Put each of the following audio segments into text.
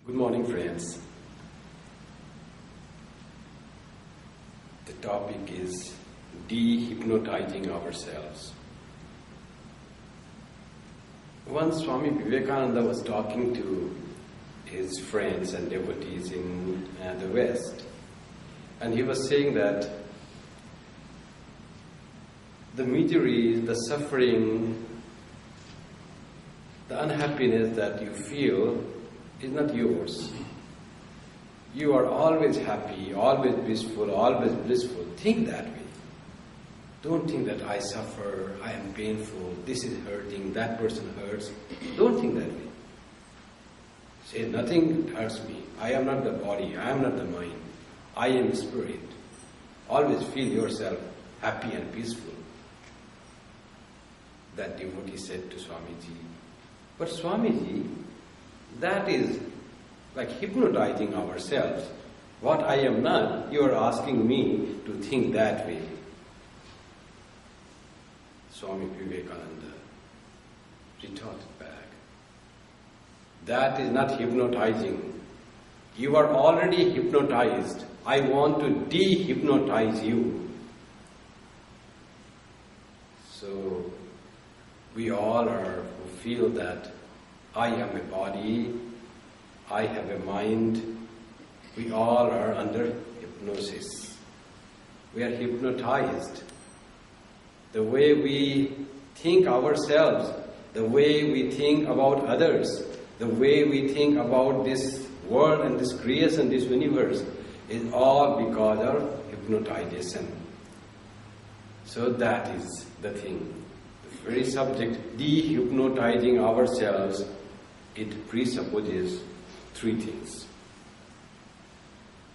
Good morning, friends. The topic is dehypnotizing ourselves. Once Swami Vivekananda was talking to his friends and devotees in the West, and he was saying that the misery, the suffering, the unhappiness that you feel is not yours. You are always happy, always peaceful, always blissful. Think that way. Don't think that I suffer, I am painful, this is hurting, that person hurts. Don't think that way. Say, nothing hurts me. I am not the body, I am not the mind. I am spirit. Always feel yourself happy and peaceful. That devotee said to Swamiji. But Swamiji, that is like hypnotizing ourselves. What I am not, you are asking me to think that way. Swami Vivekananda retorted back. That is not hypnotizing. You are already hypnotized. I want to dehypnotize you. So, we all who feel that I am a body, I have a mind, we all are under hypnosis. We are hypnotized. The way we think ourselves, the way we think about others, the way we think about this world and this creation, this universe, is all because of hypnotization. So that is the thing. The very subject, dehypnotizing ourselves, it presupposes three things.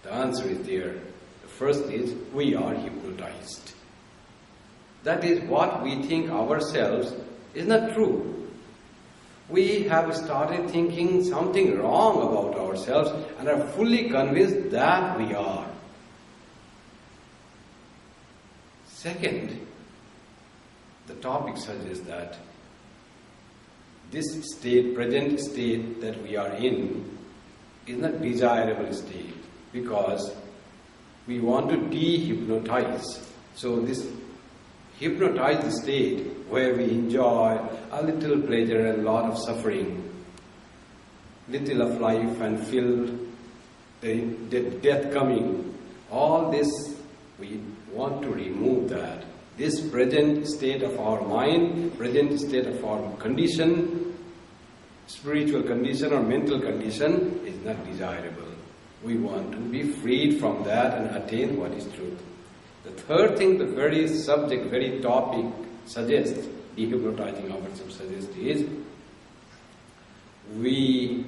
The answer is there. The first is, we are hypnotized. That is, what we think ourselves is not true. We have started thinking something wrong about ourselves and are fully convinced that we are. Second, the topic suggests that this state, present state that we are in, is not desirable state because we want to dehypnotize. So this hypnotized state where we enjoy a little pleasure and a lot of suffering, little of life and feel the death coming, all this we want to remove that. This present state of our mind, present state of our condition, spiritual condition or mental condition is not desirable. We want to be freed from that and attain what is truth. The third thing, the very subject, very topic suggests, dehypnotizing ourselves suggests is, we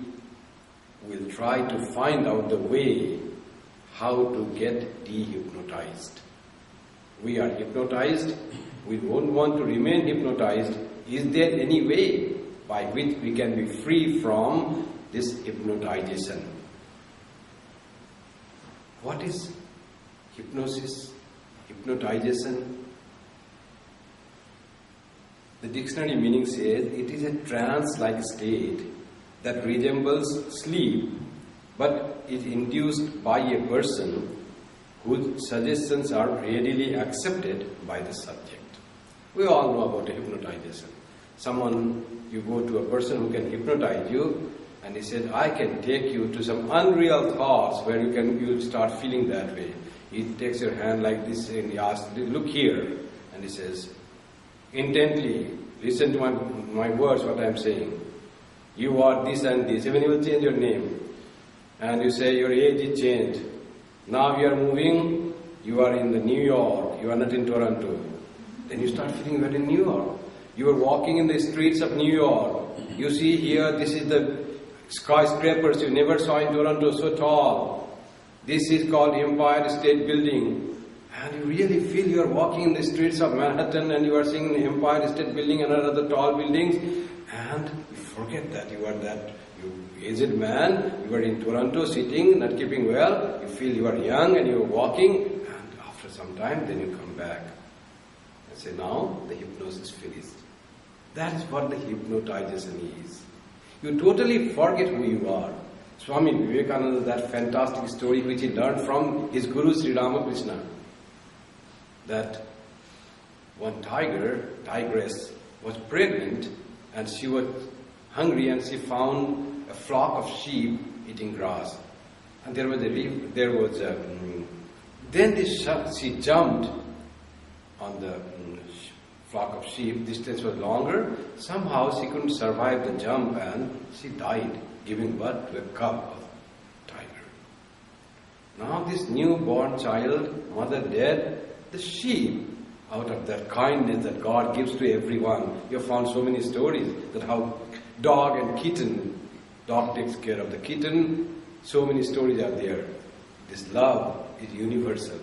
will try to find out the way how to get dehypnotized. We are hypnotized, we don't want to remain hypnotized. Is there any way by which we can be free from this hypnotization? What is hypnosis, hypnotization? The dictionary meaning says it is a trance-like state that resembles sleep, but is induced by a person whose suggestions are readily accepted by the subject. We all know about hypnotization. You go to a person who can hypnotize you, and he said, I can take you to some unreal thoughts where you'll start feeling that way. He takes your hand like this and he asks, look here. And he says, intently, listen to my words, what I am saying. You are this and this. Even you will change your name. And you say, your age is changed. Now you are moving, you are in New York, you are not in Toronto. Then you start feeling you are in New York. You are walking in the streets of New York. You see here, this is the skyscrapers you never saw in Toronto, so tall. This is called Empire State Building. And you really feel you are walking in the streets of Manhattan and you are seeing the Empire State Building and other tall buildings. And you forget that you are that aged man, you are in Toronto sitting, not keeping well, you feel you are young and you are walking, and after some time then you come back and say, now the hypnosis finished. That is what the hypnotization is. You totally forget who you are. Swami Vivekananda, that fantastic story which he learned from his Guru Sri Ramakrishna, that one tigress, was pregnant and she was hungry and she found a flock of sheep eating grass. And she jumped on the flock of sheep. Distance was longer. Somehow she couldn't survive the jump and she died, giving birth to a cub of tiger. Now this newborn child, mother dead, the sheep, out of that kindness that God gives to everyone. You have found so many stories that how dog and kitten, dog takes care of the kitten. So many stories are there. This love is universal.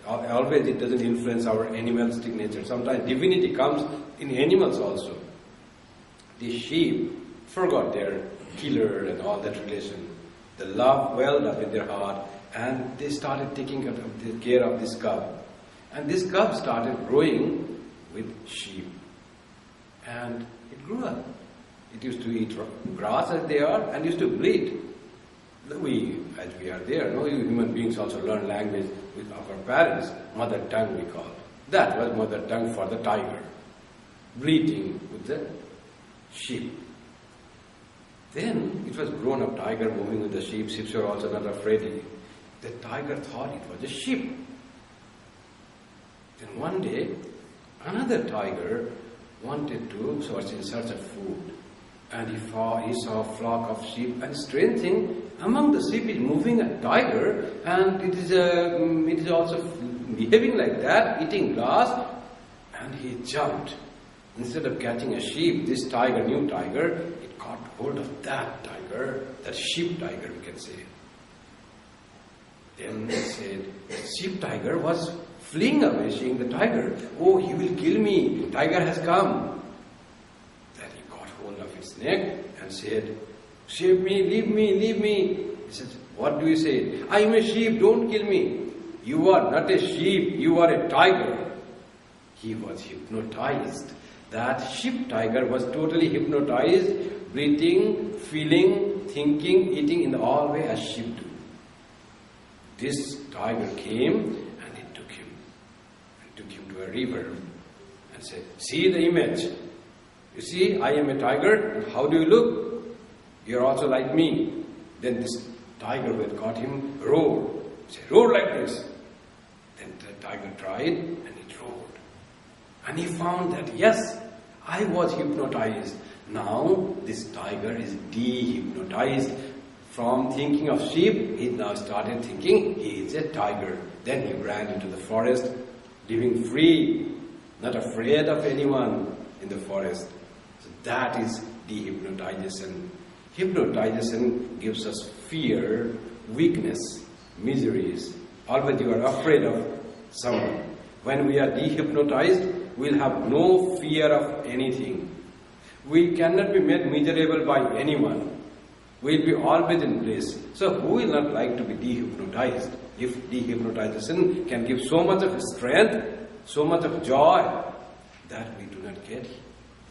Always it doesn't influence our animalistic nature. Sometimes divinity comes in animals also. The sheep forgot their killer and all that relation. The love welled up in their heart and they started taking care of this cub. And this cub started growing with sheep. And it grew up. It used to eat grass as they are and used to bleat. As we are there, no, human beings also learn language with our parents. Mother tongue we call. That was mother tongue for the tiger. Bleating with the sheep. Then it was grown up tiger moving with the sheep. Sheep were also not afraid. The tiger thought it was a sheep. Then one day, another tiger wanted to search in search of food. And he saw a flock of sheep. And strange thing, among the sheep is moving a tiger, and it is also behaving like that, eating grass. And he jumped. Instead of catching a sheep, this tiger, new tiger, it caught hold of that tiger, that sheep tiger, we can say. Then they said, the sheep tiger was fleeing away, seeing the tiger. Oh, he will kill me. Tiger has come. Then he got hold of his neck and said, save me, leave me, leave me. He said, what do you say? I am a sheep, don't kill me. You are not a sheep, you are a tiger. He was hypnotized. That sheep tiger was totally hypnotized, breathing, feeling, thinking, eating in all way as sheep do. This tiger came and it took him to a river and said, see the image. You see, I am a tiger. How do you look? You are also like me. Then this tiger who had caught him roared. He said, roar like this. Then the tiger tried and it roared. And he found that, yes, I was hypnotized. Now this tiger is dehypnotized. From thinking of sheep, he now started thinking he is a tiger. Then he ran into the forest, living free, not afraid of anyone in the forest. So that is dehypnotization. Hypnotization gives us fear, weakness, miseries. Always you are afraid of someone. When we are dehypnotized, we will have no fear of anything. We cannot be made miserable by anyone. We will be always in bliss. So who will not like to be dehypnotized? If dehypnotization can give so much of strength, so much of joy, that we do not get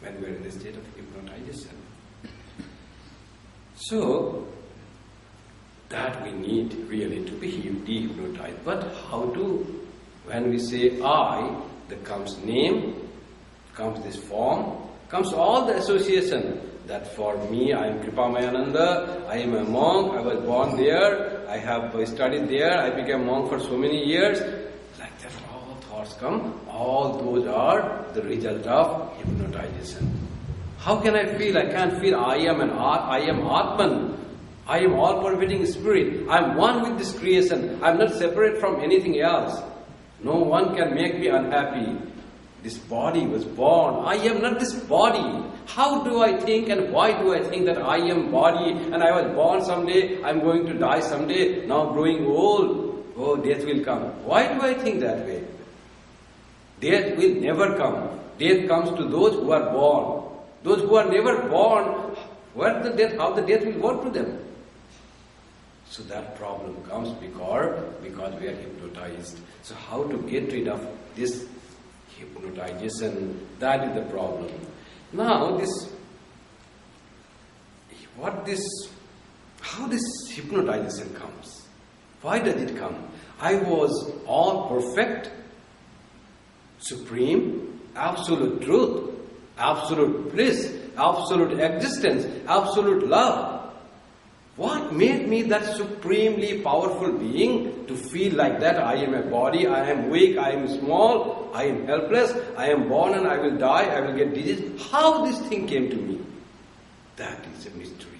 when we are in a state of hypnotization. So, that we need really to be dehypnotized. But how to? When we say I, there comes name, comes this form, comes all the association. That for me, I am Kripamayananda, I am a monk, I was born there, I have studied there, I became monk for so many years. Like that, all thoughts come. All those are the result of hypnotization. How can I feel? I can't feel I am Atman. I am all-pervading spirit. I am one with this creation. I am not separate from anything else. No one can make me unhappy. This body was born. I am not this body. How do I think and why do I think that I am body and I was born someday, I am going to die someday, now growing old, oh, death will come. Why do I think that way? Death will never come. Death comes to those who are born. Those who are never born, how the death will go to them? So that problem comes because we are hypnotized. So how to get rid of this hypnotization? That is the how this hypnotization comes. Why does it come? I was all perfect, supreme, absolute truth, absolute bliss, absolute existence, absolute love. What made me that supremely powerful being to feel like that? I am a body, I am weak, I am small, I am helpless, I am born and I will die, I will get disease. How this thing came to me? That is a mystery.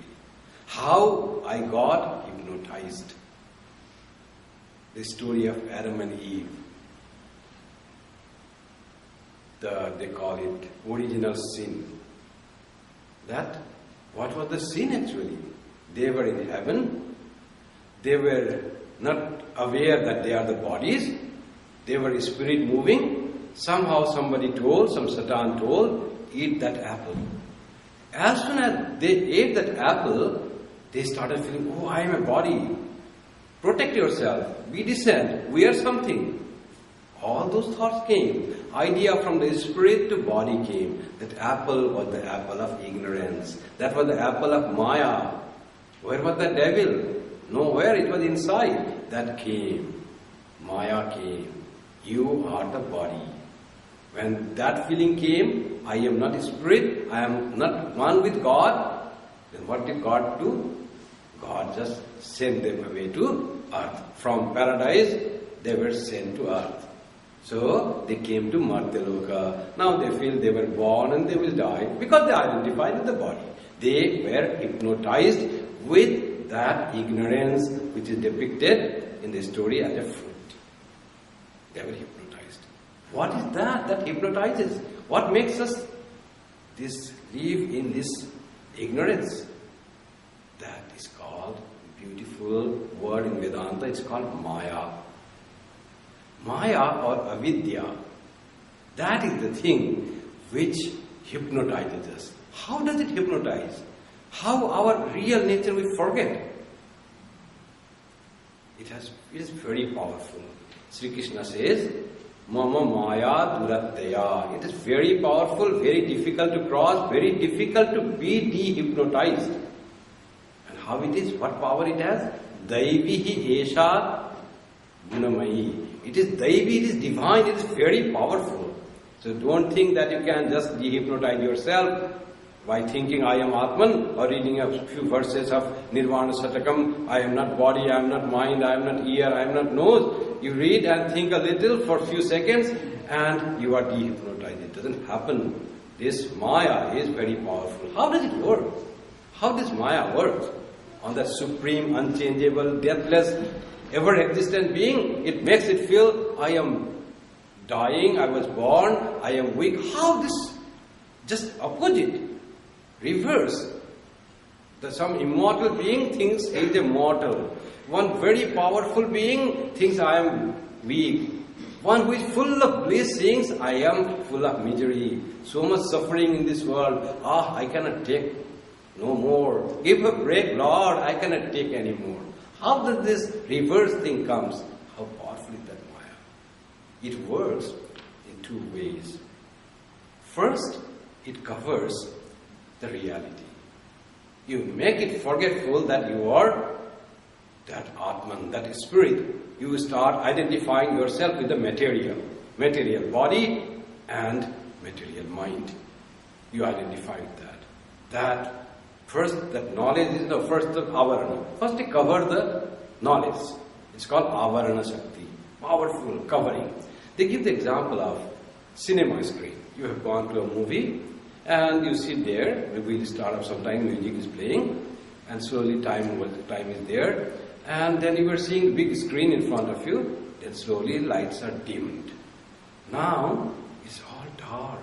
How I got hypnotized. The story of Adam and Eve. They call it original sin. What was the sin actually? They were in heaven. They were not aware that they are the bodies. They were spirit moving. Somehow somebody told, some Satan told, eat that apple. As soon as they ate that apple, they started feeling, oh, I am a body. Protect yourself. Be decent. Wear something. All those thoughts came. Idea from the spirit to body came. That apple was the apple of ignorance. That was the apple of Maya. Where was the devil? Nowhere, it was inside. That came. Maya came. You are the body. When that feeling came, I am not spirit, I am not one with God, then what did God do? God just sent them away to earth. From paradise, they were sent to earth. So, they came to Martyaloka. Now they feel they were born and they will die because they identified with the body. They were hypnotized with that ignorance which is depicted in the story as a fruit. They were hypnotized. What is that hypnotizes? What makes us live in this ignorance? That is called, beautiful word in Vedanta, it's called Maya. Maya or avidya, that is the thing which hypnotizes us. How does it hypnotize? How our real nature we forget? It is very powerful. Sri Krishna says, Mama Maya Durataya. It is very powerful, very difficult to cross, very difficult to be dehypnotized. And how it is? What power it has? Daivihi Esha Gunamayi. It is Daivi, it is divine, it is very powerful. So don't think that you can just dehypnotize yourself by thinking I am Atman or reading a few verses of Nirvana Satakam. I am not body, I am not mind, I am not ear, I am not nose. You read and think a little for a few seconds and you are dehypnotized. It doesn't happen. This Maya is very powerful. How does it work? How does Maya work? On that supreme, unchangeable, deathless, ever-existent being, it makes it feel I am dying, I was born, I am weak. How this? Just opposite. Reverse. Some immortal being thinks he is immortal. One very powerful being thinks I am weak. One who is full of bliss thinks I am full of misery. So much suffering in this world. I cannot take no more. Give a break, Lord. I cannot take any more. How does this reverse thing comes? How powerful is that Maya? It works in two ways. First, it covers the reality. You make it forgetful that you are that Atman, that spirit. You start identifying yourself with the material body and material mind. You identify with that. That first, that knowledge is the first of avarana. First, you cover the knowledge. It's called avarana shakti. Powerful covering. They give the example of cinema screen. You have gone to a movie and you sit there. Maybe the start of sometime music is playing, and slowly time is there. And then you are seeing big screen in front of you. Then slowly lights are dimmed. Now it's all dark.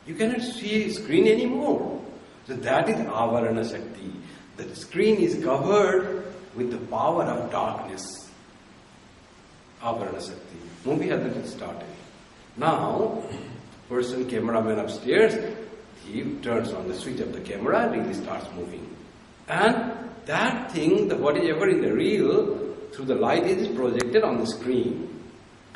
You cannot see screen anymore. So that is avarana shakti. The screen is covered with the power of darkness. Avarana shakti. Movie has not started. Now, cameraman upstairs, he turns on the switch of the camera and really starts moving. And that thing, whatever in the reel, through the light is projected on the screen.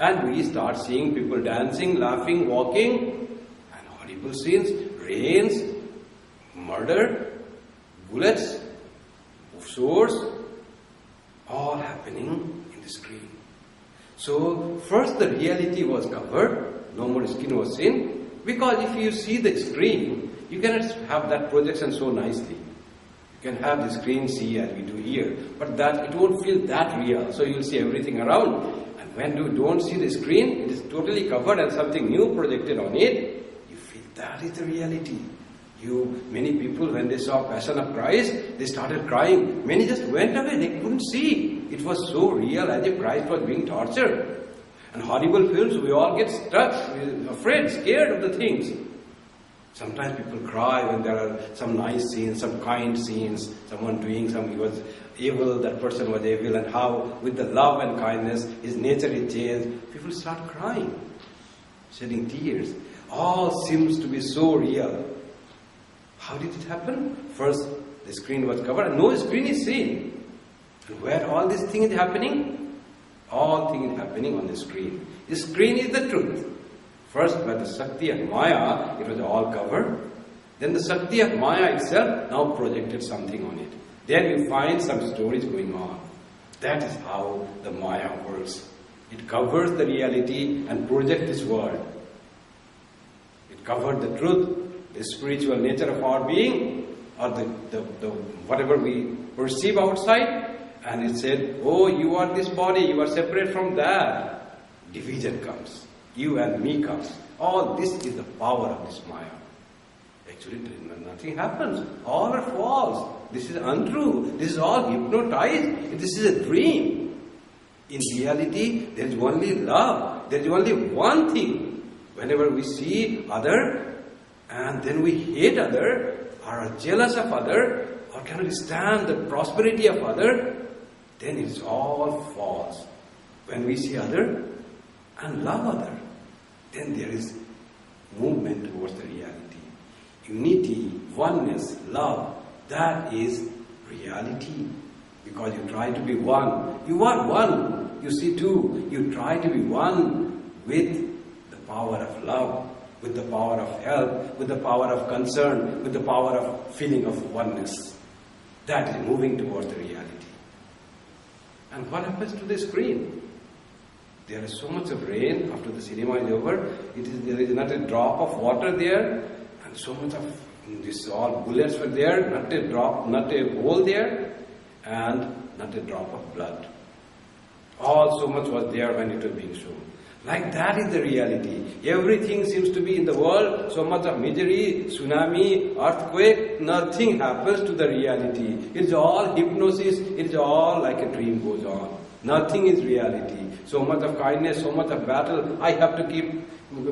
And we start seeing people dancing, laughing, walking, and horrible scenes, rains, murder, bullets, source, all happening in the screen. So first the reality was covered, no more screen was seen, because if you see the screen, you cannot have that projection so nicely. You can have the screen see as we do here, but that it won't feel that real. So you'll see everything around, and when you don't see the screen, it is totally covered and something new projected on it, you feel that is the reality. Many people, when they saw Passion of Christ, they started crying. Many just went away, they couldn't see. It was so real, as if Christ was being tortured. And horrible films, we all get stuck, afraid, scared of the things. Sometimes people cry when there are some nice scenes, some kind scenes, someone doing something was evil, that person was evil, and how with the love and kindness his nature is changed. People start crying, shedding tears. All seems to be so real. How did it happen? First, the screen was covered and no screen is seen. And where all this thing is happening? All thing is happening on the screen. The screen is the truth. First, by the Shakti of Maya, it was all covered. Then the Shakti of Maya itself now projected something on it. There you find some stories going on. That is how the Maya works. It covers the reality and projects this world. It covered the truth, the spiritual nature of our being, or the whatever we perceive outside, and it said, oh, you are this body, you are separate from that. Division comes. You and me comes. All this is the power of this Maya. Actually, nothing happens. All are false. This is untrue. This is all hypnotized. This is a dream. In reality, there is only love. There is only one thing. Whenever we see other, and then we hate other, or are jealous of other, or cannot stand the prosperity of other, then it's all false. When we see other and love other, then there is movement towards the reality. Unity, oneness, love, that is reality. Because you try to be one. You are one. You see two. You try to be one with the power of love, with the power of help, with the power of concern, with the power of feeling of oneness. That is moving towards the reality. And what happens to the screen? There is so much of rain after the cinema is over. There is not a drop of water there, and so much of this all bullets were there, not a drop, not a hole there, and not a drop of blood. All so much was there when it was being shown. Like that is the reality. Everything seems to be in the world, so much of misery, tsunami, earthquake, nothing happens to the reality. It's all hypnosis, it's all like a dream goes on. Nothing is reality. So much of kindness, so much of battle. I have to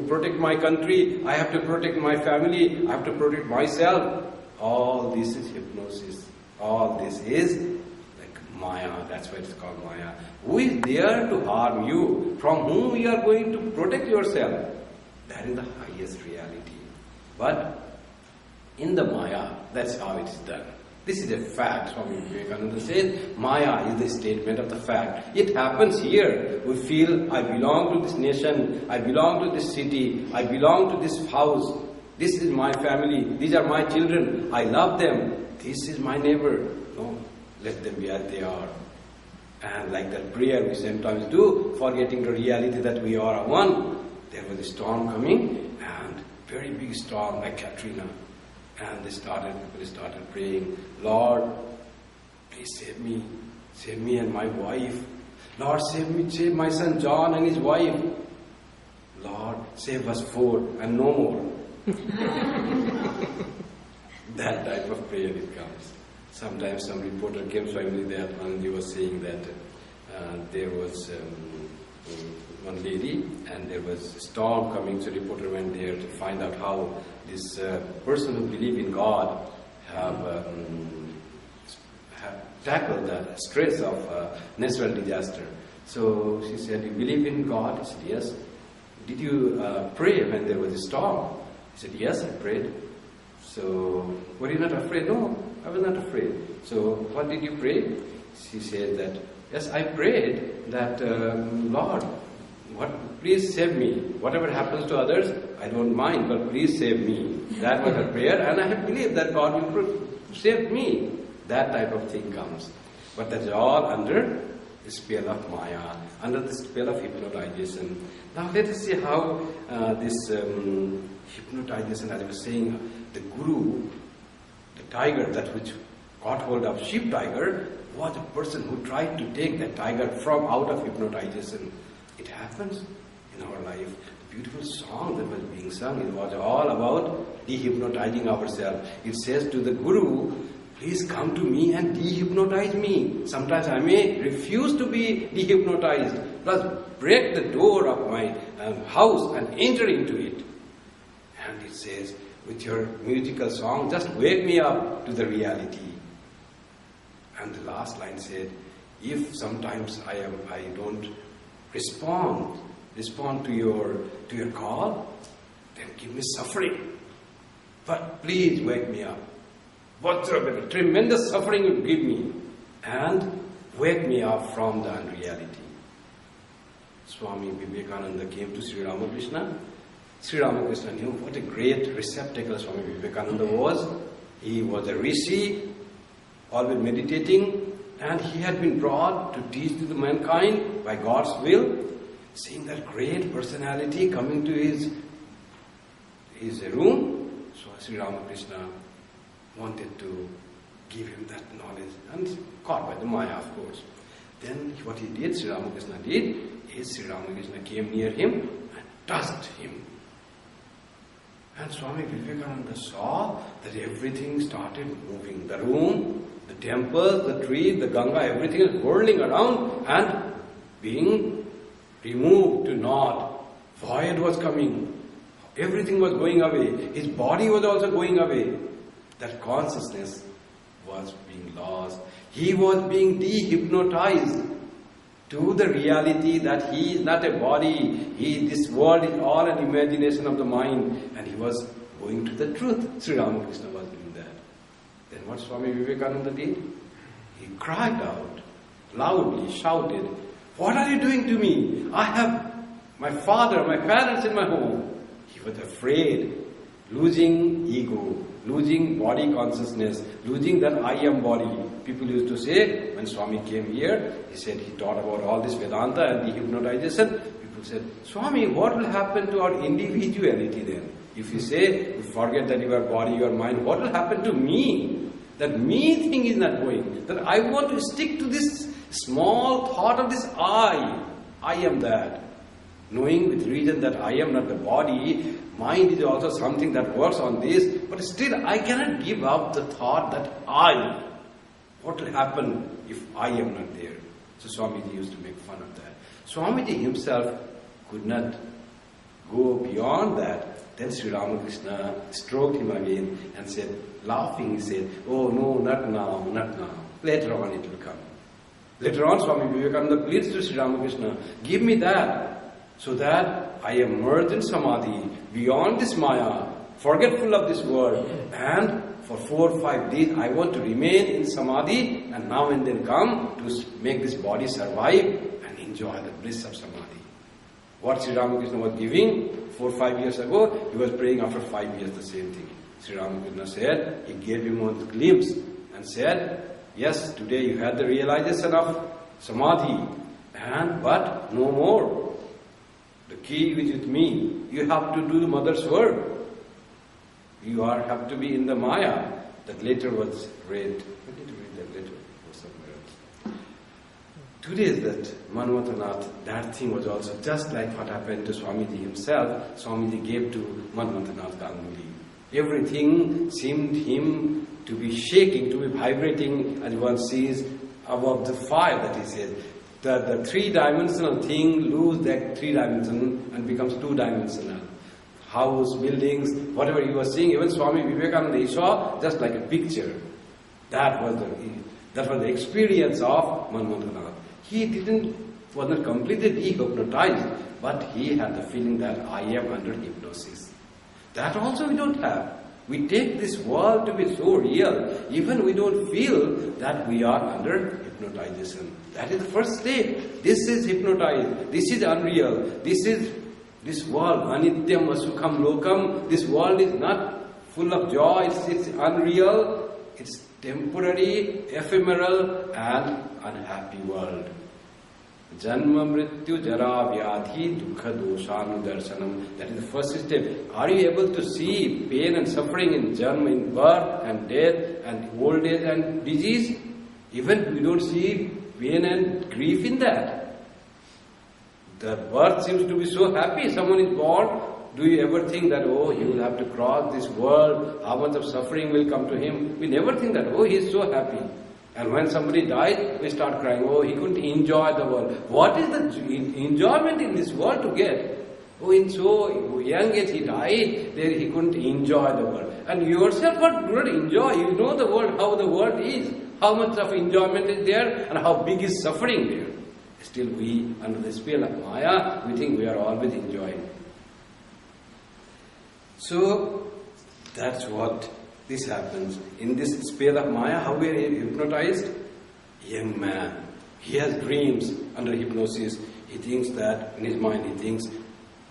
protect my country, I have to protect my family, I have to protect myself. All this is hypnosis. All this is Maya, that's why it's called Maya. Who is there to harm you? From whom you are going to protect yourself? That is the highest reality. But in the Maya, that's how it is done. This is a fact. Swami Vivekananda says, Maya is the statement of the fact. It happens here. We feel, I belong to this nation, I belong to this city, I belong to this house, this is my family, these are my children, I love them, this is my neighbor. No. Let them be as they are. And like that prayer we sometimes do, forgetting the reality that we are one. There was a storm coming, and very big storm like Katrina. And people started praying, Lord, please save me and my wife. Lord, save my son John and his wife. Lord, save us four and no more. That type of prayer it comes. Sometimes some reporter came, so I believe that, and he was saying that there was one lady and there was a storm coming, so the reporter went there to find out how this person who believed in God have tackled the stress of natural disaster. So she said, you believe in God? He said, yes. Did you pray when there was a storm? He said, yes, I prayed. So, were you not afraid? No, I was not afraid. So, what did you pray? She said that, yes, I prayed that, Lord, please save me. Whatever happens to others, I don't mind, but please save me. That was her prayer, and I have believed that God will save me. that type of thing comes. But that's all under the spell of Maya, under the spell of hypnotization. Now let us see how this hypnotization, as I was saying, the guru, the tiger, that which got hold of sheep tiger, was a person who tried to take that tiger from out of hypnotization. It happens in our life. The beautiful song that was being sung, it was all about dehypnotizing ourselves. It says to the guru, please come to me and dehypnotize me. Sometimes I may refuse to be dehypnotized, plus break the door of my house and enter into it. And it says, with your musical song, just wake me up to the reality. And the last line said, if sometimes I don't respond to your call, then give me suffering. But please wake me up. Whatsoever tremendous suffering you give me, and wake me up from the unreality. Swami Vivekananda came to Sri Ramakrishna. Sri Ramakrishna knew what a great receptacle Swami Vivekananda was. He was a rishi, always meditating, and he had been brought to teach to the mankind by God's will. Seeing that great personality coming to his room, so Sri Ramakrishna wanted to give him that knowledge, and caught by the Maya, of course. Then what he did, Sri Ramakrishna did, is Sri Ramakrishna came near him and touched him. And Swami Vivekananda saw that everything started moving. The room, the temple, the tree, the Ganga, everything is whirling around and being removed to naught. Void was coming. Everything was going away. His body was also going away. That consciousness was being lost. He was being dehypnotized to the reality that he is not a body. This world is all an imagination of the mind. And he was going to the truth. Sri Ramakrishna was doing that. Then what Swami Vivekananda did? He cried out, loudly shouted, what are you doing to me? I have my father, my parents in my home. He was afraid, losing ego, losing body consciousness, losing that I am body. People used to say, when Swami came here, he said he taught about all this Vedanta and dehypnotization. People said, Swami, what will happen to our individuality then? If you say, you forget that you are body, you are mind, what will happen to me? That me thing is not going. That I want to stick to this small thought of this I am that. Knowing with reason that I am not the body, mind is also something that works on this, but still I cannot give up the thought that I. What will happen if I am not there? So Swamiji used to make fun of that. Swamiji himself could not go beyond that. Then Sri Ramakrishna stroked him again and said, laughing, he said, oh no, not now, not now. Later on it will come. Later on Swami Vivekananda pleads to Sri Ramakrishna, give me that, so that I am merged in Samadhi, beyond this Maya, forgetful of this world, and for 4 or 5 days I want to remain in Samadhi, and now and then come to make this body survive and enjoy the bliss of Samadhi. What Sri Ramakrishna was giving 4 or 5 years ago, he was praying after 5 years the same thing. Sri Ramakrishna said, he gave him a glimpse and said, yes, today you had the realization of Samadhi, but no more. The key is with me. You have to do the mother's work. You have to be in the Maya. That letter was read. When did you read that letter? Or somewhere else. Today's that Manvantanath, that thing was also just like what happened to Swamiji himself. Swamiji gave to Manvantanath Ganguly. Everything seemed him to be shaking, to be vibrating, as one sees above the fire, that he said. The three-dimensional thing loses that 3 dimension and becomes 2-dimensional. House, buildings, whatever you were seeing, even Swami Vivekananda, he saw just like a picture. That was the experience of Manvantanath. He was not completely dehypnotized, but he had the feeling that I am under hypnosis. That also we don't have. We take this world to be so real, even we don't feel that we are under hypnotization. That is the first state. This is hypnotized. This is unreal. This world, anityam asukham lokam. This world is not full of joy. It's unreal. It's temporary, ephemeral and unhappy world. Janma mrityu jara vyadhi dukha doshanudarshanam. That is the first step. Are you able to see pain and suffering in janma, in birth and death and old age and disease? Even we don't see pain and grief in that. The birth seems to be so happy. Someone is born. Do you ever think that, oh, he will have to cross this world, how much of suffering will come to him? We never think that, oh, he is so happy. And when somebody dies, we start crying, oh, he couldn't enjoy the world. What is the enjoyment in this world to get? Oh, in so young age he died, there he couldn't enjoy the world. And you yourself do not enjoy. You know the world, how the world is, how much of enjoyment is there, and how big is suffering there. Still we, under the spell of Maya, we think we are always enjoying. So, that's what this happens. In this spell of Maya, how we are hypnotized? Young man, he has dreams under hypnosis. He thinks that, in his mind, he thinks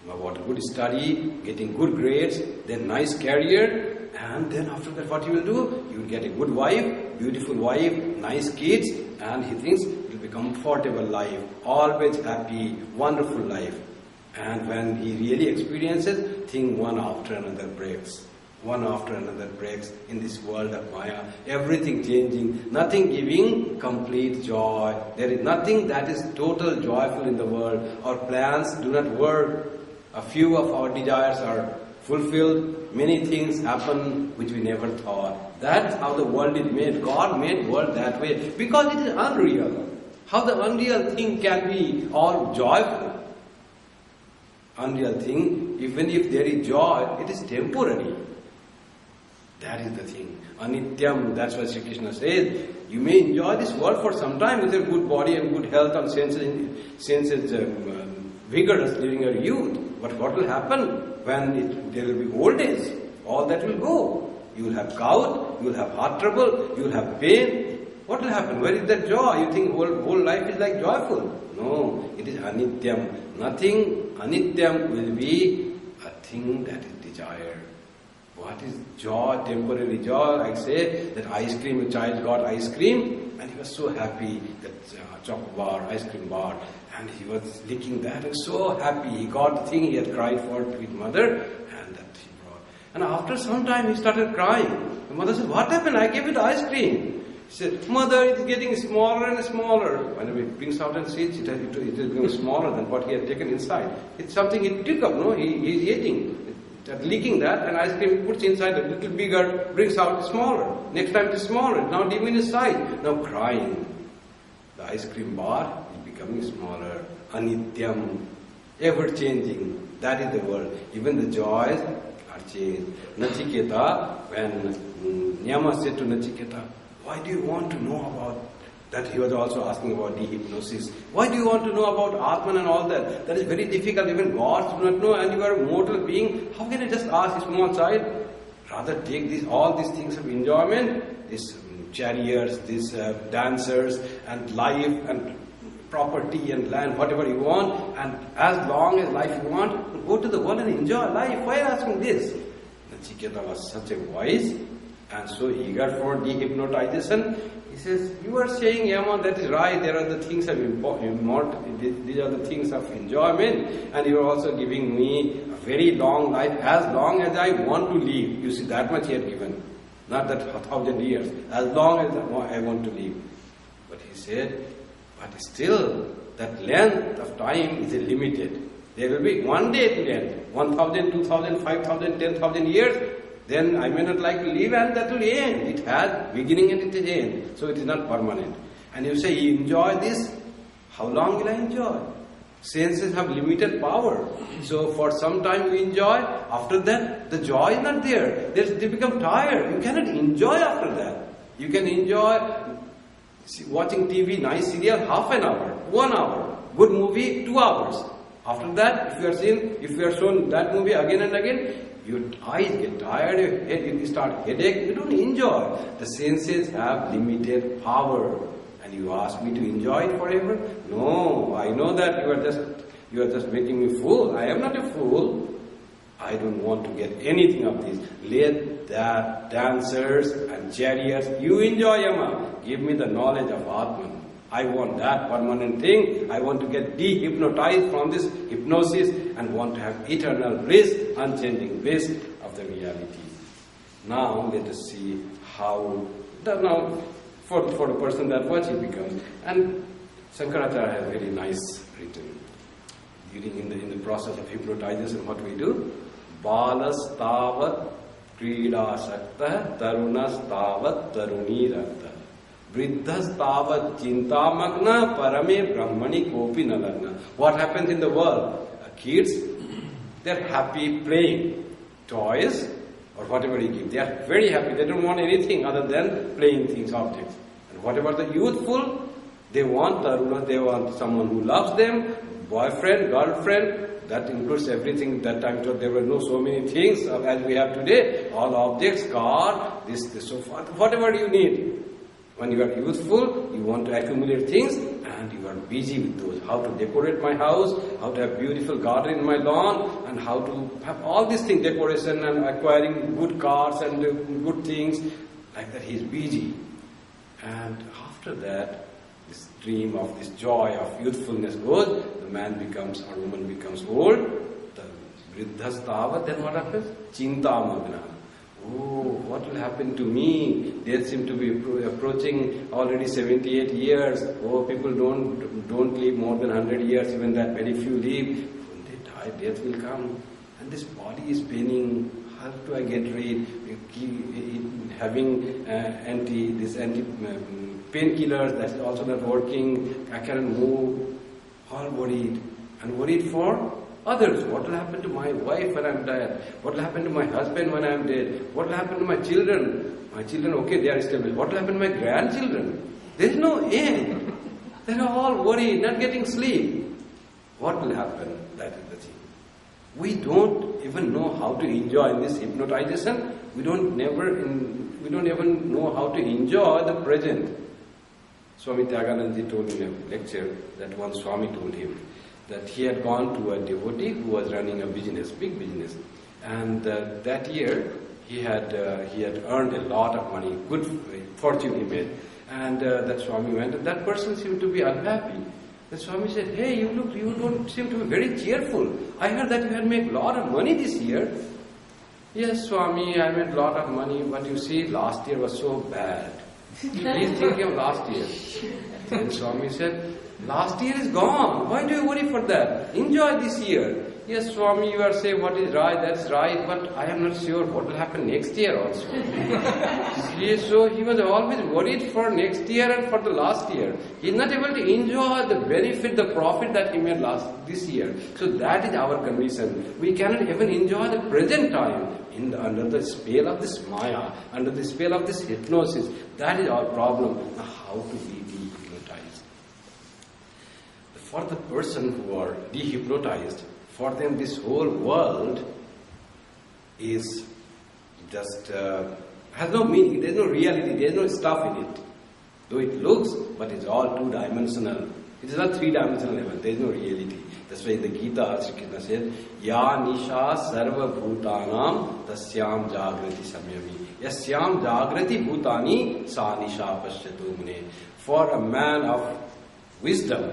about good study, getting good grades, then nice career, and then after that what you will do? You will get a good wife, beautiful wife, nice kids, and he thinks it will be comfortable life, always happy, wonderful life. And when he really experiences, thing one after another breaks. One after another breaks in this world of Maya. Everything changing, nothing giving complete joy. There is nothing that is total joyful in the world. Our plans do not work. A few of our desires are fulfilled. Many things happen which we never thought. That's how the world is made. God made world that way. Because it is unreal. How the unreal thing can be all joyful? Unreal thing, even if there is joy, it is temporary. That is the thing. Anityam, that's what Sri Krishna says. You may enjoy this world for some time with your good body and good health and senses vigorous during your youth. But what will happen when there will be old age? All that will go. You will have gout, you will have heart trouble, you will have pain. What will happen? Where is that joy? You think whole life is like joyful. No, it is anityam. Nothing anityam will be a thing that is desired. What is joy, temporary joy? I say that ice cream, a child got ice cream and he was so happy, that chocolate bar, ice cream bar, and he was licking that and so happy. He got the thing he had cried for to his mother and that he brought. And after some time he started crying. The mother said, what happened? I gave you the ice cream. He said, mother, it is getting smaller and smaller. Whenever he brings out and sees it, it is becoming smaller than what he had taken inside. It's something he took up, no? He is eating. Leaking that, and ice cream puts inside a little bigger, brings out smaller. Next time it is smaller, now diminished size. Now crying. The ice cream bar is becoming smaller. Anityam. Ever changing. That is the world. Even the joys are changed. Nachiketa, when Nyama said to Nachiketa, why do you want to know about that? He was also asking about dehypnosis. Why do you want to know about Atman and all that? That is very difficult. Even gods do not know, and you are a mortal being. How can I just ask a small child? Rather take all these things of enjoyment, these chariots, these dancers, and life, and property, and land, whatever you want, and as long as life you want, go to the world and enjoy life. Why are you asking this? Nachiketa was such a wise and so eager for dehypnotization. He says, you are saying, Yama, that is right, there are the things of these are the things of enjoyment, and you are also giving me a very long life, as long as I want to live. You see, that much he had given, not that 1,000 years, as long as I want to live. But he said, but still, that length of time is limited. There will be one day to end, 1,000, 2,000, 5,000, 10,000 years, then I may not like to live, and that will end. It has beginning and it will end. So it is not permanent. And you say, you enjoy this, how long will I enjoy? Senses have limited power. So for some time you enjoy, after that the joy is not there. They become tired. You cannot enjoy after that. You can enjoy watching TV, nice serial, half an hour, 1 hour. Good movie, 2 hours. After that, if you are shown that movie again and again, your eyes get tired, your head, you start headache, you don't enjoy. The senses have limited power. And you ask me to enjoy it forever? No, I know that you are just making me fool. I am not a fool. I don't want to get anything of this. Let that dancers and chariots, you enjoy Yama. Give me the knowledge of Atman. I want that permanent thing. I want to get dehypnotized from this hypnosis and want to have eternal bliss, unchanging bliss of the reality. Now let us see how, now for the person that what he becomes. And Shankaracharya has very nice written. In the process of hypnotization, what we do? Balas tavat krida sakta tarunas tavat tarunirata vriddhas tavat chintamagna parame brahmani kopi nalagna. What happens in the world? Kids, they're happy playing toys or whatever you give. They are very happy. They don't want anything other than playing things, objects. And whatever the youthful, they want taruna, they want someone who loves them, boyfriend, girlfriend. That includes everything. That time there were no so many things as we have today. All objects, car, this, so forth. Whatever you need. When you are youthful, you want to accumulate things and you are busy with those. How to decorate my house, how to have beautiful garden in my lawn, and how to have all these things, decoration and acquiring good cars and good things. Like that he is busy. And after that, this dream of this joy of youthfulness goes, the man becomes or woman becomes old, the vriddhas tavat, then what happens? Chintamagna. Oh, what will happen to me? They seem to be approaching already 78 years. Oh, people don't live more than 100 years, even that very few live. When they die, death will come. And this body is paining. How do I get rid? Having anti painkillers, that's also not working. I cannot move. All worried. And worried for others. What will happen to my wife when I am dead? What will happen to my husband when I am dead? What will happen to my children? My children, okay, they are established. What will happen to my grandchildren? There is no end. They are all worried, not getting sleep. What will happen? That is the thing. We don't even know how to enjoy in this hypnotization. We don't even know how to enjoy the present. Swami Tyaganandaji told in a lecture that one Swami told him that he had gone to a devotee who was running a business, big business, and that year he had earned a lot of money, good fortune he made, and that Swami went, and that person seemed to be unhappy. The Swami said, "Hey, you don't seem to be very cheerful. I heard that you had made a lot of money this year." "Yes, Swami, I made a lot of money, but you see, last year was so bad." Please think of last year. Then Swami said, "Last year is gone. Why do you worry for that? Enjoy this year." "Yes, Swami, you are saying what is right, that's right, but I am not sure what will happen next year also." So he was always worried for next year and for the last year. He is not able to enjoy the benefit, the profit that he made this year. So that is our condition. We cannot even enjoy the present time under the spell of this Maya, under the spell of this hypnosis. That is our problem. Now, how to be dehypnotized? For the person who are dehypnotized, for them this whole world is just has no meaning. There is no reality. There is no stuff in it. Though it looks, but it's all two-dimensional. It is not three-dimensional level. There is no reality. That's why in the Gita, Sri Krishna said, "Ya nisha sarva bhutanam tasyam jagrati samyami." Yasyam jagrati bhutani sa nisha pasyato mune. For a man of wisdom,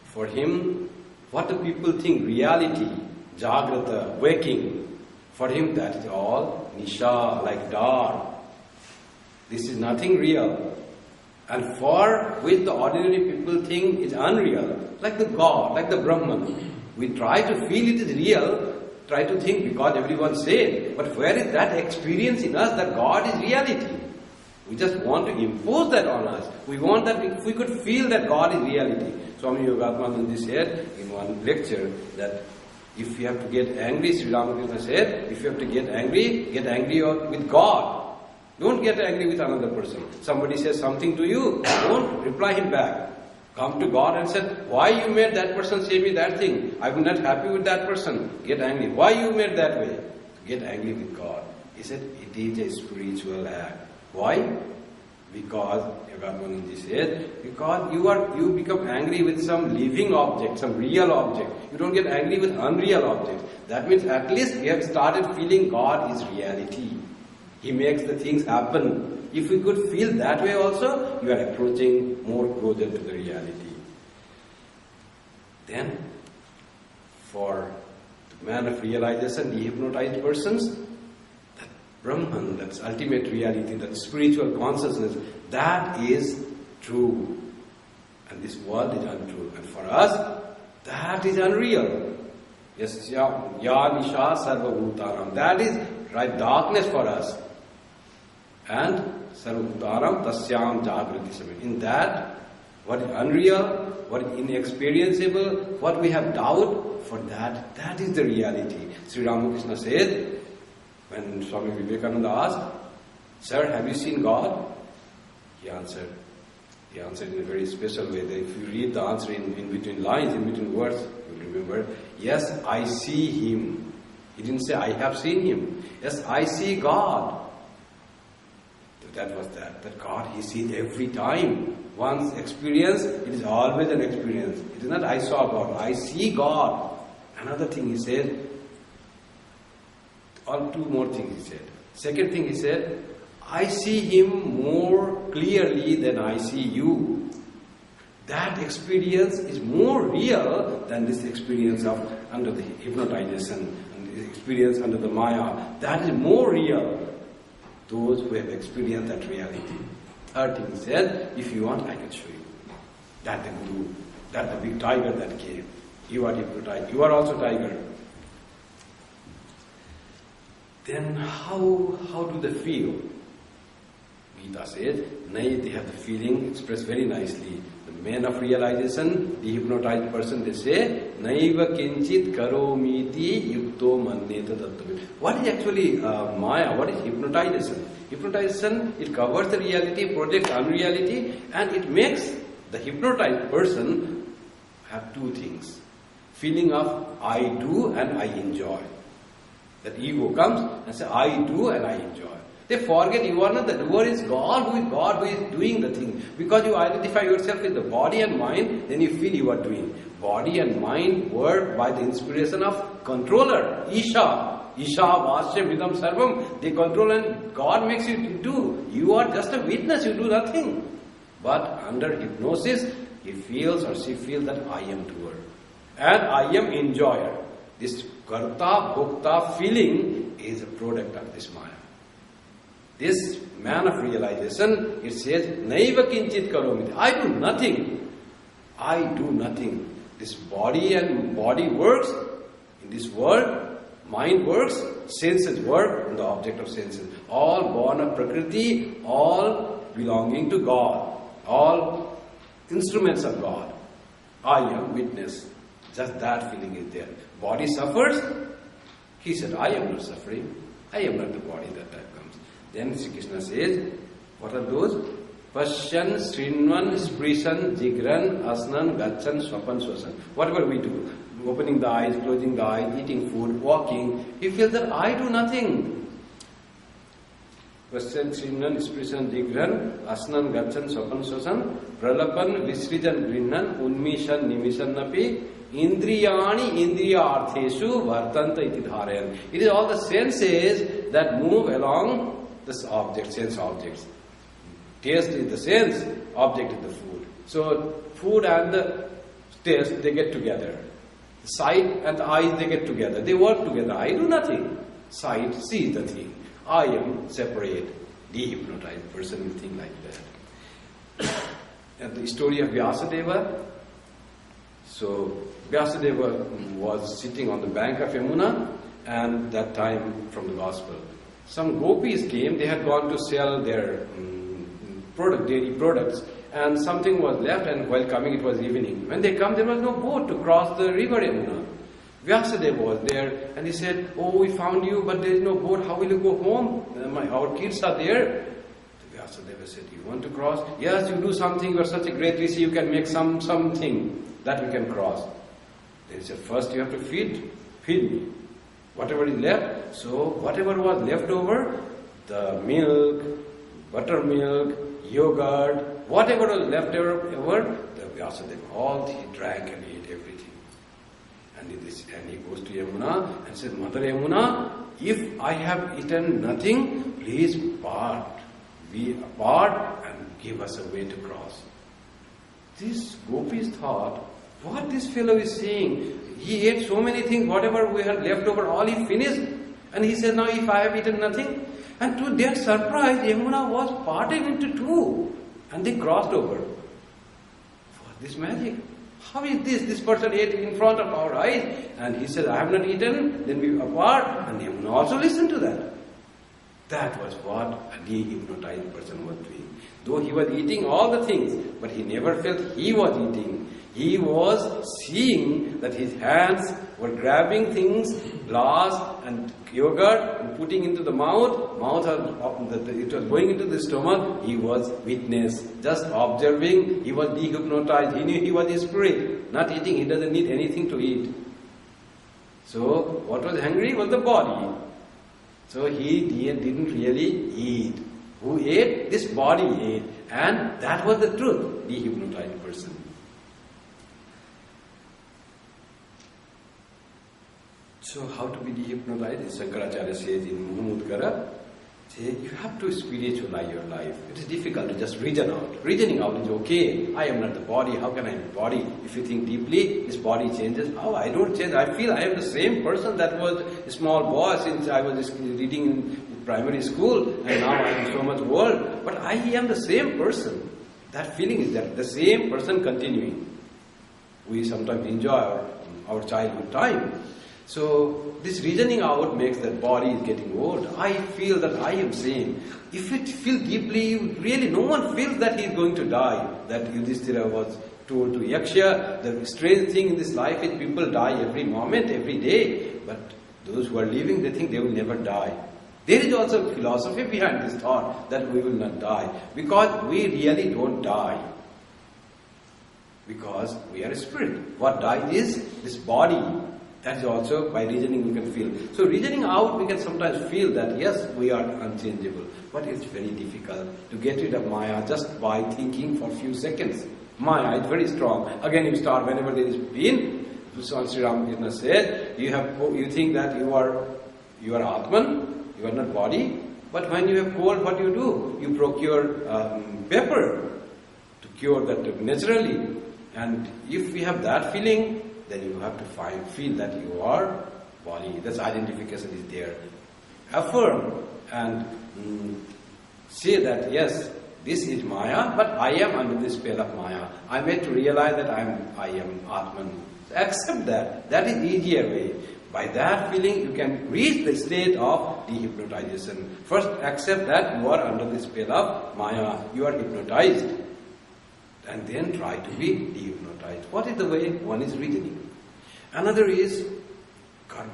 for him, what do people think? Reality, jagrata, waking. For him, that is all nisha, like dark. This is nothing real. And for which the ordinary people think is unreal, like the God, like the Brahman. We try to feel it is real, try to think because everyone says, but where is that experience in us that God is reality? We just want to impose that on us. We want that if we could feel that God is reality. Swami Yogatmanandaji said in one lecture that if you have to get angry, Sri Ramakrishna said, if you have to get angry with God. Don't get angry with another person. Somebody says something to you, don't reply him back. Come to God and say, why you made that person say me that thing? I am not happy with that person. Get angry. Why you made that way? Get angry with God. He said, it is a spiritual act. Why? Because, Yogatmanandaji said, because you become angry with some living object, some real object. You don't get angry with unreal objects. That means at least you have started feeling God is reality. He makes the things happen. If we could feel that way also, you are approaching more closer to the reality. Then, for the man of realization, the hypnotized persons, that Brahman, that's ultimate reality, that spiritual consciousness, that is true. And this world is untrue. And for us, that is unreal. Yes, ya nisha sarva bhutaram. That is right darkness for us. And sarva bhutaram tasyam jagrati samay. In that, what is unreal, what is inexperienceable, what we have doubt, for that is the reality. Sri Ramakrishna said, when Swami Vivekananda asked, "Sir, have you seen God?" He answered in a very special way. That if you read the answer in between lines, in between words, you will remember, "Yes, I see Him." He didn't say, "I have seen Him." "Yes, I see God." That was that God He sees every time. Once experience, it is always an experience. It is not "I saw God," "I see God." Another thing He said, or two more things He said. Second thing He said, "I see Him more clearly than I see you." That experience is more real than this experience of under the hypnotization and the experience under the Maya. That is more real. Those who have experienced that reality. Third thing He said, "If you want, I can show you." That the Guru, that the big tiger that came. You are hypnotized. You are also tiger. Then how do they feel? Gita says, they have the feeling expressed very nicely. The men of realization, the hypnotized person, they say, Naiva kinchit karomiti yukto manneta tattva. What is actually Maya? What is hypnotization? Hypnotization, it covers the reality, projects unreality, and it makes the hypnotized person have two things. Feeling of I do and I enjoy. That ego comes and says, I do and I enjoy. They forget you are not the doer, it's God who is doing the thing. Because you identify yourself with the body and mind, then you feel you are doing. Body and mind work by the inspiration of controller, Isha. Isha, Vasya, Vidam, Sarvam. They control and God makes you do. You are just a witness, you do nothing. But under hypnosis, he feels or she feels that I am doer. And I am enjoyer. This karta, bhokta feeling is a product of this Maya. This man of realization, it says, Naiva kinchit karomiti. I do nothing. I do nothing. This body and body works in this world. Mind works, senses work, and the object of senses. All born of Prakriti, all belonging to God. All instruments of God. I am witness. Just that feeling is there. Body suffers. He said, I am not suffering. I am not the body that time comes. Then Sri Krishna says, what are those? Pashyan, Srinvan, Sprishan, Jigran, Asnan, Gachan, Swapan, Swasan. Whatever we do, opening the eyes, closing the eyes, eating food, walking, you feel that I do nothing. Pashyan, Srinvan, Sprishan, Jigran, Asnan, Gachan, Swapan, Swasan, Pralapan, Visrijan, Grinnan, Unmishan, Nimishan, Napi, Indriyani, Indriya-artheshu, Vartanta iti dharayan. It is all the senses that move along this object, sense objects. Taste is the sense, object is the food. So, food and the taste, they get together. Sight and the eyes, they get together. They work together. I do nothing. Sight sees the thing. I am separate. Dehypnotized person will think like that. And the story of Vyasadeva. So, Vyasadeva was sitting on the bank of Yamuna, and that time from the Gospel. Some gopis came, they had gone to sell their dairy products, and something was left, and while coming it was evening. When they come, there was no boat to cross the river Yamuna. Vyasadeva was there, and he said, oh, we found you, but there is no boat, how will you go home? Our kids are there. Vyasadeva said, you want to cross? Yes, you do something, you are such a great rishi, you can make something that we can cross. Then he said, first you have to feed me. Whatever is left, so whatever was left over, the milk, buttermilk, yogurt, whatever was left over, the Vyasadeva, all he drank and ate everything. And he goes to Yamuna and says, Mother Yamuna, if I have eaten nothing, please part. Be apart and give us a way to cross. These gopis thought, what this fellow is saying? He ate so many things, whatever we had left over, all he finished. And he said, now if I have eaten nothing. And to their surprise, Yamuna was parted into two. And they crossed over. What this magic? How is this? This person ate in front of our eyes. And he said, I have not eaten. Then we were apart. And Yamuna also listened to that. That was what a dehypnotized person was doing. Though he was eating all the things, but he never felt he was eating. He was seeing that his hands were grabbing things, glass and yogurt, and putting into the mouth. It was going into the stomach. He was witness, just observing. He was dehypnotized. He knew he was a spirit, not eating. He doesn't need anything to eat. So what was hungry was the body. So he didn't really eat. Who ate? This body ate. And that was the truth, dehypnotized person. So how to be dehypnotized? Shankaracharya says in Muhammadkara, you have to spiritualize your life. It is difficult to just reason out. Reasoning out is okay. I am not the body. How can I be the body? If you think deeply, this body changes. How? I don't change. I feel I am the same person that was a small boy since I was reading in primary school, and now I am so much old. But I am the same person. That feeling is there. The same person continuing. We sometimes enjoy our childhood time. So this reasoning out makes that body is getting old. I feel that I am same. If you feel deeply, really no one feels that he is going to die. That Yudhishthira was told to Yaksha. The strange thing in this life is people die every moment, every day. But those who are living, they think they will never die. There is also a philosophy behind this thought that we will not die. Because we really don't die. Because we are a spirit. What dies is this body. That is also, by reasoning we can feel. So reasoning out, we can sometimes feel that yes, we are unchangeable. But it's very difficult to get rid of Maya just by thinking for a few seconds. Maya is very strong. Again, you start whenever there is pain. Swami Sri Ramakrishna said, you think that you are Atman, you are not body. But when you have cold, what do? You procure pepper to cure that naturally. And if we have that feeling, then you have to feel that you are body. This identification is there. Affirm and say that yes, this is Maya, but I am under the spell of Maya. I am made to realize that I am Atman. So accept that. That is easier way. By that feeling, you can reach the state of dehypnotization. First, accept that you are under the spell of Maya. You are hypnotized. And then try to be dehypnotized. What is the way? One is reasoning. Another is karma.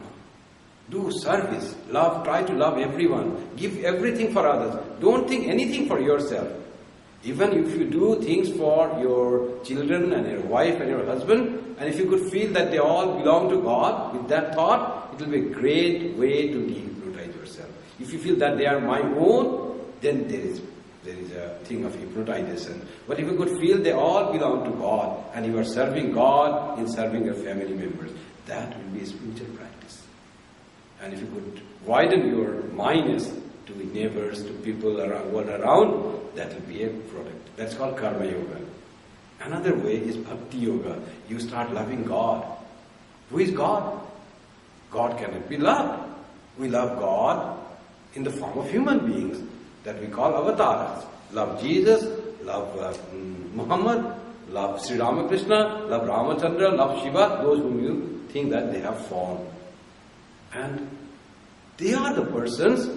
Do service. Love. Try to love everyone. Give everything for others. Don't think anything for yourself. Even if you do things for your children and your wife and your husband, and if you could feel that they all belong to God, with that thought, it will be a great way to dehypnotize yourself. If you feel that they are my own, then there is a thing of hypnotization. But if you could feel they all belong to God and you are serving God in serving your family members, that will be a spiritual practice. And if you could widen your minds to neighbors, to people around, world around, that will be a product. That's called karma yoga. Another way is bhakti yoga. You start loving God. Who is God? God cannot be loved. We love God in the form of human beings that we call avatars. Love Jesus, love Muhammad, love Sri Ramakrishna, love Ramachandra, love Shiva, those whom you think that they have formed. And they are the persons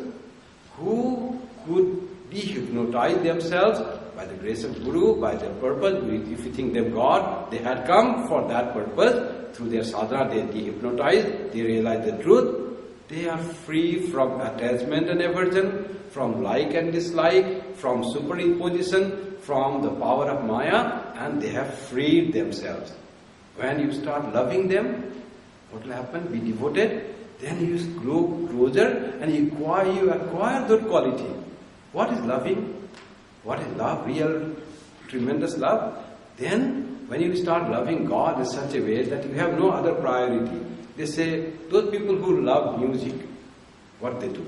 who could dehypnotize themselves by the grace of Guru, by their purpose. If you think them God, they had come for that purpose. Through their sadhana, they dehypnotize, they realize the truth. They are free from attachment and aversion, from like and dislike, from superimposition, from the power of Maya, and they have freed themselves. When you start loving them, what will happen? Be devoted, then you grow closer and you acquire that quality. What is loving? What is love? Real, tremendous love? Then, when you start loving God in such a way that you have no other priority. They say, those people who love music, what they do?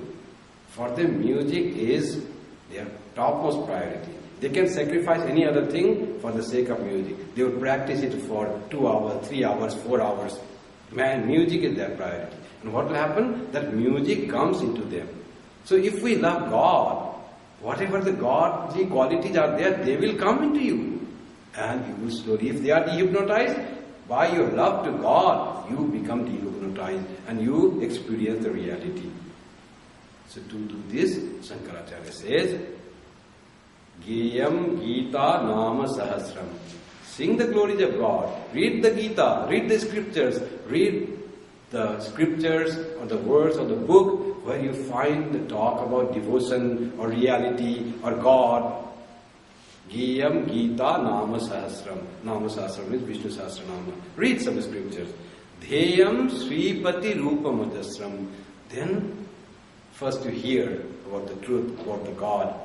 For them, music is their topmost priority. They can sacrifice any other thing for the sake of music. They would practice it for 2 hours, 3 hours, 4 hours. Man, music is their priority. And what will happen? That music comes into them. So if we love God, whatever the godly qualities are there, they will come into you. And you will slowly, if they are dehypnotized, by your love to God, you become dehypnotized and you experience the reality. So to do this, Shankaracharya says, Geyam Gita Nama Sahasram. Sing the glories of God. Read the Gita, read the scriptures, read the scriptures or the words of the book where you find the talk about devotion or reality or God. Geyam Gita Nama Sahasram. Nama Sahasram is Vishnu Sahasranama. Read some scriptures. Dheyam Sripati Rupamadasram. Then first you hear about the truth, about the God.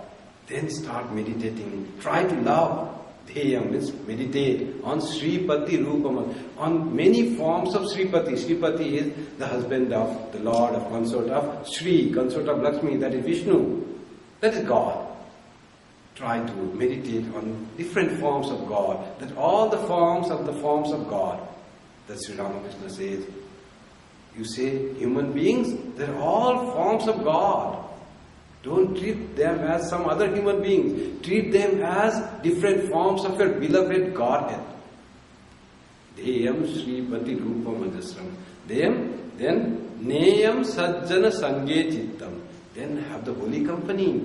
Then start meditating. Try to love. Dheyam means meditate on Sripati Rupam, on many forms of Sripati. Sripati is the husband of the Lord, of consort of Sri, consort of Lakshmi, that is Vishnu. That is God. Try to meditate on different forms of God, that all the forms of God. That Sri Ramakrishna says. You say human beings, they're all forms of God. Don't treat them as some other human beings. Treat them as different forms of your beloved Godhead. Deyam Sripati Rupamadasram. Then Neyam Sajjana Sange Chittam. Then have the holy company.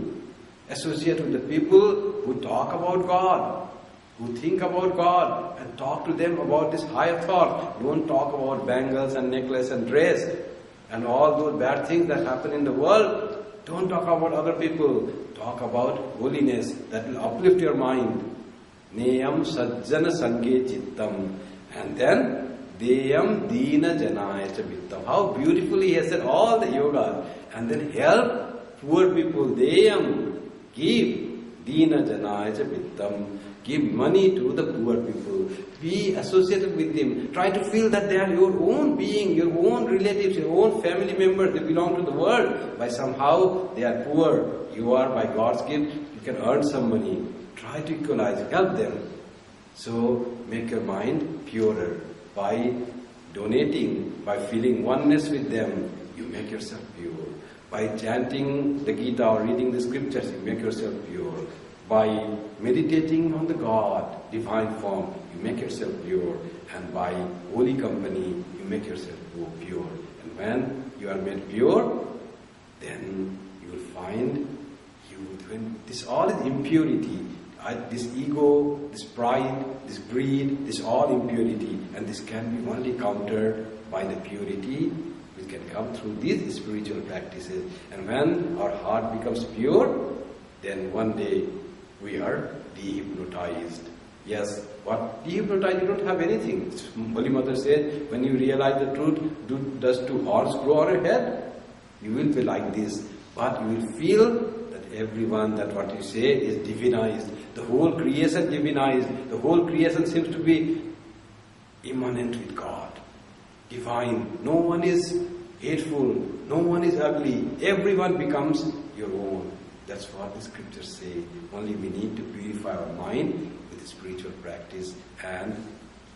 Associate with the people who talk about God, who think about God, and talk to them about this higher thought. Don't talk about bangles and necklace and dress and all those bad things that happen in the world. Don't talk about other people. Talk about holiness that will uplift your mind. Neyam Sajjana Sange Chittam. And then Deyam Dina Janaya Vittam. How beautifully he has said all the yoga. And then help poor people. Deyam. Give Dina Janaya Vittam. Give money to the poor people. Be associated with them. Try to feel that they are your own being, your own relatives, your own family members. They belong to the world. By somehow they are poor. You are, by God's gift, you can earn some money. Try to equalize, help them. So make your mind purer. By donating, by feeling oneness with them, you make yourself pure. By chanting the Gita or reading the scriptures, you make yourself pure. By meditating on the God, divine form, you make yourself pure. And by holy company, you make yourself pure. And when you are made pure, then you will find this all is impurity. This ego, this pride, this greed, this all impurity. And this can be only countered by the purity which can come through these spiritual practices. And when our heart becomes pure, then one day we are dehypnotized. Yes, what? Dehypnotized, you don't have anything. Holy Mother said, when you realize the truth, does 2 horns grow on your head? You will be like this. But you will feel that everyone, that what you say is divinized. The whole creation divinized. The whole creation seems to be immanent with God. Divine. No one is hateful. No one is ugly. Everyone becomes your own. That's what the scriptures say. Only we need to purify our mind with spiritual practice and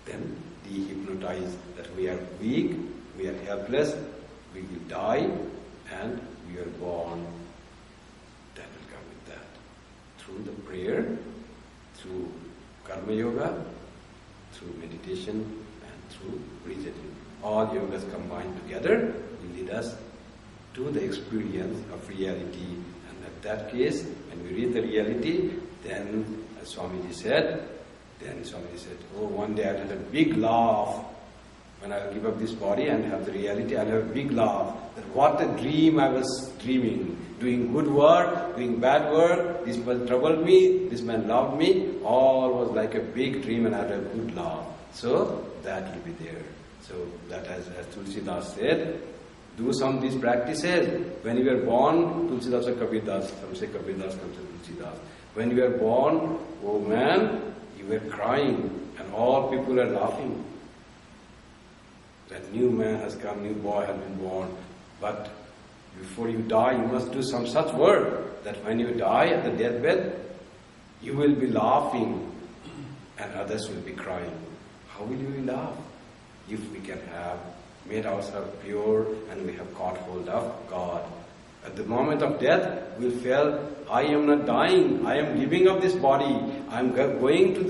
then dehypnotize that we are weak, we are helpless, we will die and we are born. That will come with that. Through the prayer, through karma yoga, through meditation and through reasoning. All yogas combined together will lead us to the experience of reality. In that case, when we read the reality, then as Swamiji said, oh, one day I'll have a big laugh. When I'll give up this body and have the reality, I'll have a big laugh. That what a dream I was dreaming. Doing good work, doing bad work, this man troubled me, this man loved me, all was like a big dream and I had a good laugh. So, that will be there. So, that as Tulsidas said, do some of these practices. When you were born, Tulsidas or Kabirdas, some say Kabirdas, some say Tulsidas. When you were born, oh man, you You were crying and all people are laughing. That new man has come, new boy has been born. But before you die, you must do some such work that when you die at the deathbed, you will be laughing and others will be crying. How will you laugh? If we can have made ourselves pure and we have caught hold of God. At the moment of death, we feel, I am not dying, I am giving up this body, I am going to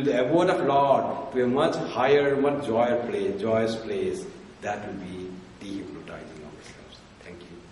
the abode of Lord, to a much higher, much joyous place. That will be dehypnotizing ourselves. Thank you.